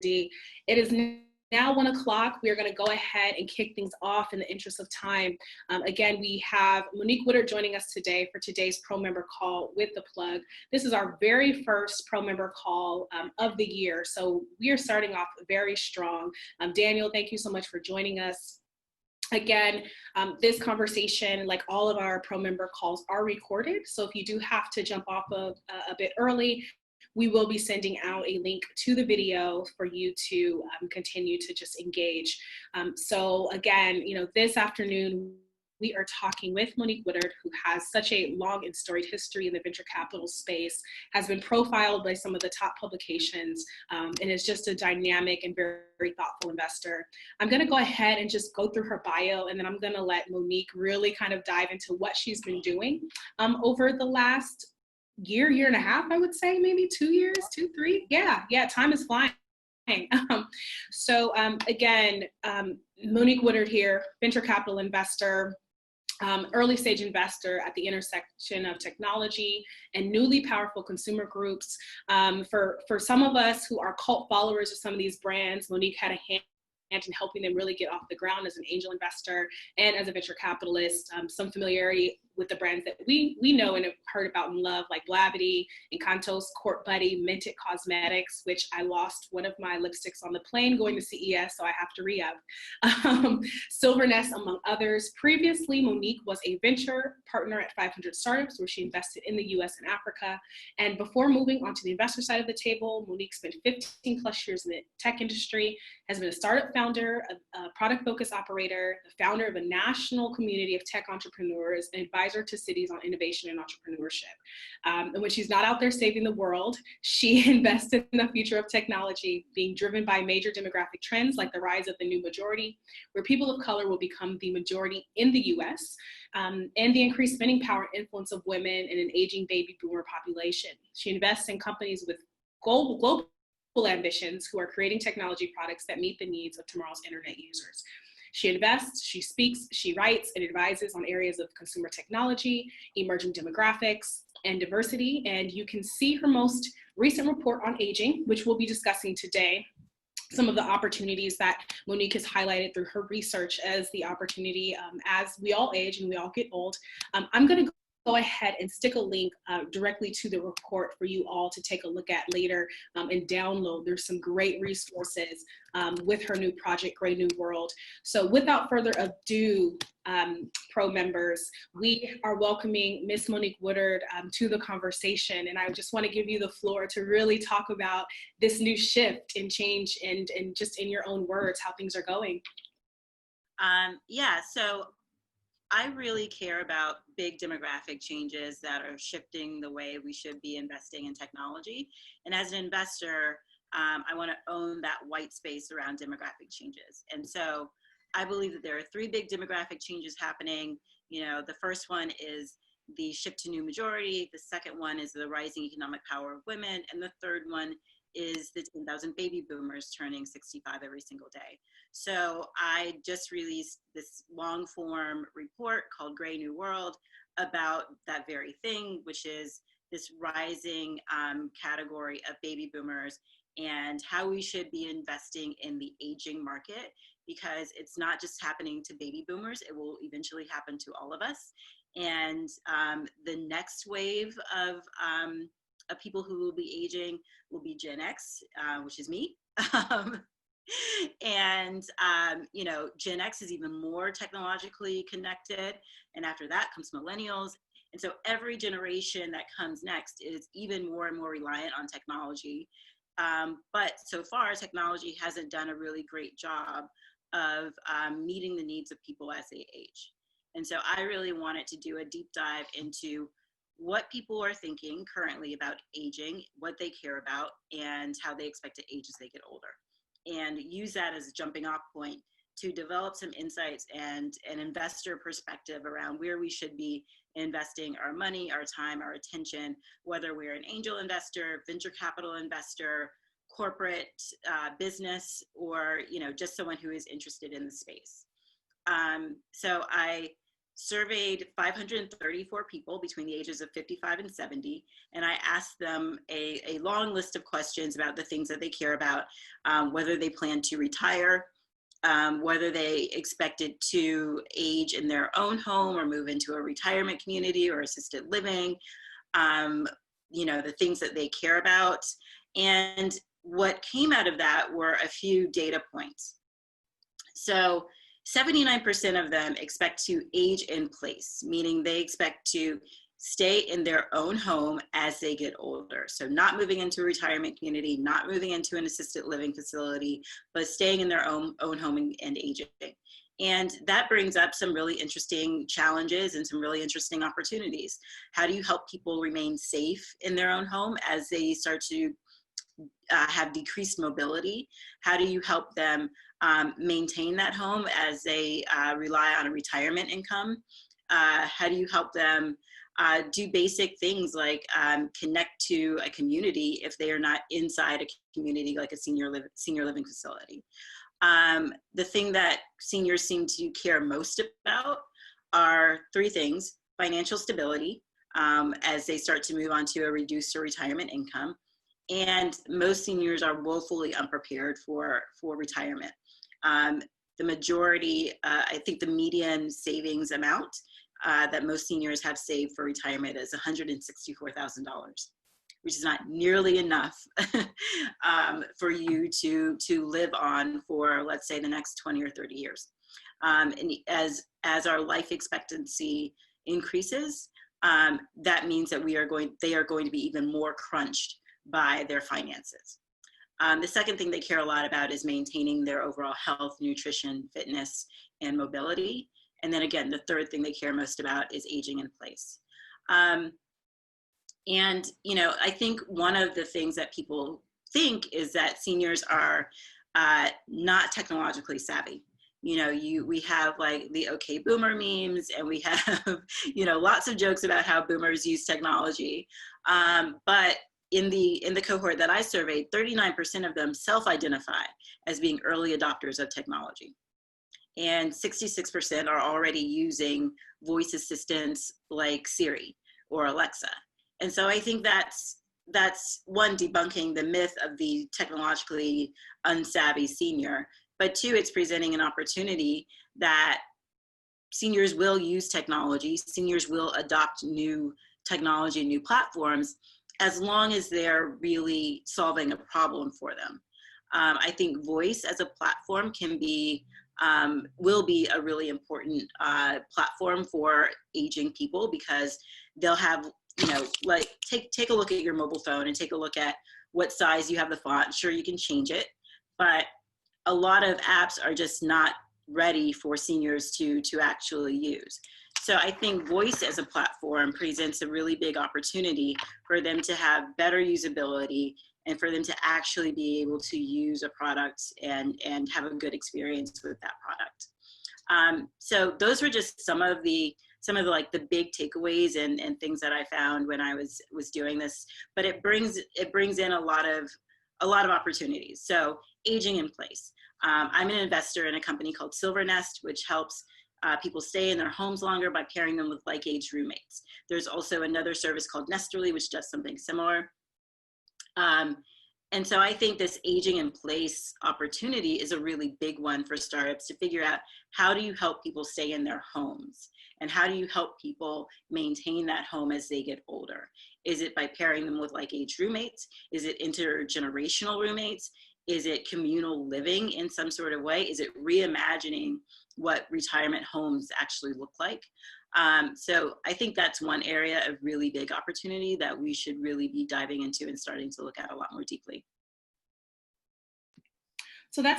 It is now 1 o'clock. We are going to go ahead and kick things off in the interest of time. Again, we have Monique Woodard joining us today for today's Pro Member Call with ThePlug. This is our very first Pro Member Call of the year, so we are starting off very strong. Daniel, thank you so much for joining us. Again, this conversation, like all of our Pro Member calls, are recorded, so if you do have to jump off of a bit early, we will be sending out a link to the video for you to continue to just engage. So again, this afternoon, we are talking with Monique Woodard, who has such a long and storied history in the venture capital space, has been profiled by some of the top publications, and is just a dynamic and very, very thoughtful investor. I'm going to go ahead and just go through her bio, and then I'm going to let Monique really kind of dive into what she's been doing over the last year and a half, I would say, maybe 2 years, 3. Yeah, time is flying. Again, Monique Woodard here, venture capital investor, early stage investor at the intersection of technology and newly powerful consumer groups. For some of us who are cult followers of some of these brands, Monique had a hand in helping them really get off the ground as an angel investor and as a venture capitalist. Some familiarity with the brands that we know and have heard about and love, like Blavity, Encanto's Court Buddy, Mented Cosmetics, which I lost one of my lipsticks on the plane going to CES, so I have to re-up. Silvernest, among others. Previously, Monique was a venture partner at 500 Startups, where she invested in the US and Africa. And before moving on to the investor side of the table, Monique spent 15 plus years in the tech industry, has been a startup founder, a product-focused operator, the founder of a national community of tech entrepreneurs, and advisor to cities on innovation and entrepreneurship. And when she's not out there saving the world, she invests in the future of technology, being driven by major demographic trends like the rise of the new majority, where people of color will become the majority in the US, and the increased spending power and influence of women in an aging baby boomer population. She invests in companies with global ambitions who are creating technology products that meet the needs of tomorrow's internet users. She invests, she speaks, she writes, and advises on areas of consumer technology, emerging demographics, and diversity. And you can see her most recent report on aging, which we'll be discussing today, some of the opportunities that Monique has highlighted through her research as the opportunity as we all age and we all get old. I'm going to go ahead and stick a link directly to the report for you all to take a look at later and download. There's some great resources with her new project, Great New World. So without further ado, Pro members, we are welcoming Miss Monique Woodard to the conversation. And I just want to give you the floor to really talk about this new shift and change and just in your own words, how things are going. So I really care about big demographic changes that are shifting the way we should be investing in technology. And as an investor, I want to own that white space around demographic changes. And so I believe that there are 3 big demographic changes happening. The first one is the shift to new majority. The second one is the rising economic power of women. And the third one is the 10,000 baby boomers turning 65 every single day. So I just released this long form report called Great New World about that very thing, which is this rising category of baby boomers and how we should be investing in the aging market, because it's not just happening to baby boomers, it will eventually happen to all of us. And the next wave of people who will be aging will be Gen X, which is me. And Gen X is even more technologically connected. And after that comes millennials. And so every generation that comes next is even more and more reliant on technology. But so far, technology hasn't done a really great job of meeting the needs of people as they age. And so I really wanted to do a deep dive into what people are thinking currently about aging, what they care about, and how they expect to age as they get older. And use that as a jumping off point to develop some insights and an investor perspective around where we should be investing our money, our time, our attention, whether we're an angel investor, venture capital investor, corporate business, or just someone who is interested in the space. So I surveyed 534 people between the ages of 55 and 70, and I asked them a long list of questions about the things that they care about, whether they plan to retire, whether they expected to age in their own home or move into a retirement community or assisted living, the things that they care about. And what came out of that were a few data points. So 79% of them expect to age in place, meaning they expect to stay in their own home as they get older. So not moving into a retirement community, not moving into an assisted living facility, but staying in their own home and aging. And that brings up some really interesting challenges and some really interesting opportunities. How do you help people remain safe in their own home as they start to have decreased mobility? How do you help them maintain that home as they rely on a retirement income? How do you help them do basic things like connect to a community if they are not inside a community like a senior living facility? The thing that seniors seem to care most about are three things: financial stability, as they start to move on to a reduced or retirement income. And most seniors are woefully unprepared for retirement. The majority, I think the median savings amount that most seniors have saved for retirement is $164,000, which is not nearly enough for you to live on for, let's say, the next 20 or 30 years. And as our life expectancy increases, that means that they are going to be even more crunched by their finances. The second thing they care a lot about is maintaining their overall health, nutrition, fitness, and mobility. And then again, the third thing they care most about is aging in place. And, I think one of the things that people think is that seniors are not technologically savvy. We have like the okay boomer memes, and we have, lots of jokes about how boomers use technology. But in the cohort that I surveyed, 39% of them self-identify as being early adopters of technology. And 66% are already using voice assistants like Siri or Alexa. And so I think that's one, debunking the myth of the technologically unsavvy senior, but two, it's presenting an opportunity that seniors will use technology, seniors will adopt new technology, new platforms, as long as they're really solving a problem for them. I think voice as a platform will be a really important platform for aging people, because they'll have, like take a look at your mobile phone and take a look at what size you have the font. Sure, you can change it, but a lot of apps are just not ready for seniors to actually use. So I think voice as a platform presents a really big opportunity for them to have better usability and for them to actually be able to use a product and have a good experience with that product. So those were just some of the like the big takeaways and things that I found when I was doing this. But it brings in a lot of opportunities. So aging in place. I'm an investor in a company called Silver Nest, which helps people stay in their homes longer by pairing them with like-age roommates. There's also another service called Nesterly, which does something similar. And so I think this aging in place opportunity is a really big one for startups to figure out, how do you help people stay in their homes? And how do you help people maintain that home as they get older? Is it by pairing them with like-age roommates? Is it intergenerational roommates? Is it communal living in some sort of way? Is it reimagining what retirement homes actually look like? So I think that's one area of really big opportunity that we should really be diving into and starting to look at a lot more deeply. So that's